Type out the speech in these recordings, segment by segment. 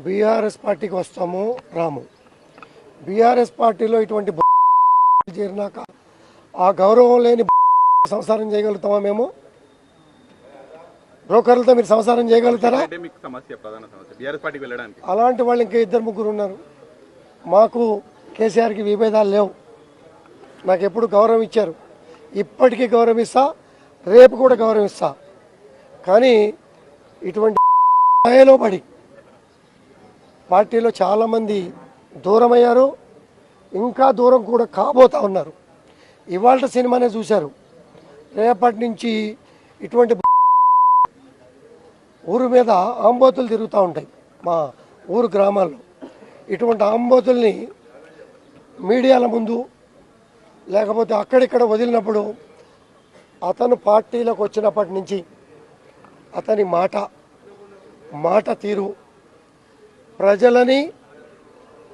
BRS పార్టీకి వస్తాము రాము. BRS పార్టీలో ఇటువంటి చేరినాక ఆ గౌరవం లేని సంసారం చేయగలుగుతామా? మేము బ్రోకర్లతో మీరు సంసారం చేయగలుగుతారా? అలాంటి వాళ్ళు ఇంకా 2-3 ఉన్నారు. మాకు కేసీఆర్కి విభేదాలు లేవు. నాకు ఎప్పుడు గౌరవం ఇచ్చారు, ఇప్పటికీ గౌరవం ఇస్తా, రేపు కూడా గౌరవం ఇస్తా. కానీ ఇటువంటి స్థాయిలో పడి పార్టీలో చాలామంది దూరమయ్యారు, ఇంకా దూరం కూడా కాబోతా ఉన్నారు. ఇవాళ సినిమానే చూశారు. రేపటి నుంచి ఇటువంటి ఊరు మీద ఆంబోతులు తిరుగుతూ ఉంటాయి మా ఊరు గ్రామాల్లో. ఇటువంటి ఆంబోతుల్ని మీడియాల ముందు లేకపోతే అక్కడిక్కడ వదిలినప్పుడు అతను పార్టీలోకి వచ్చినప్పటి నుంచి అతని మాట తీరు ప్రజలని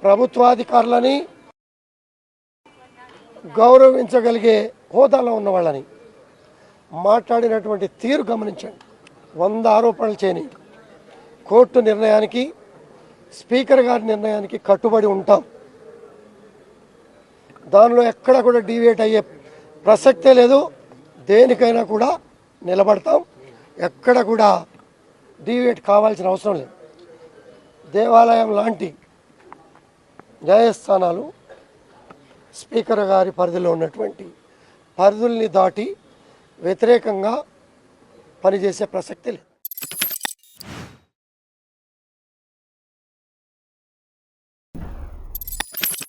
ప్రభుత్వాధికారులని గౌరవించగలిగే హోదాలో ఉన్న వాళ్ళని మాట్లాడినటువంటి తీరు గమనించండి. 100 ఆరోపణలు చేయని కోర్టు నిర్ణయానికి, స్పీకర్ గారి నిర్ణయానికి కట్టుబడి ఉంటాం. దానిలో ఎక్కడ కూడా డీవియేట్ అయ్యే ప్రసక్తే లేదు. దేనికైనా కూడా నిలబడతాం. ఎక్కడ కూడా డీవియేట్ కావాల్సిన అవసరం లేదు. దేవాలయం లాంటి న్యాయస్థానాలు స్పీకర్ గారి పరిధిలో ఉన్నటువంటి పరిధుల్ని దాటి వ్యతిరేకంగా పనిచేసే ప్రసక్తి లేదు.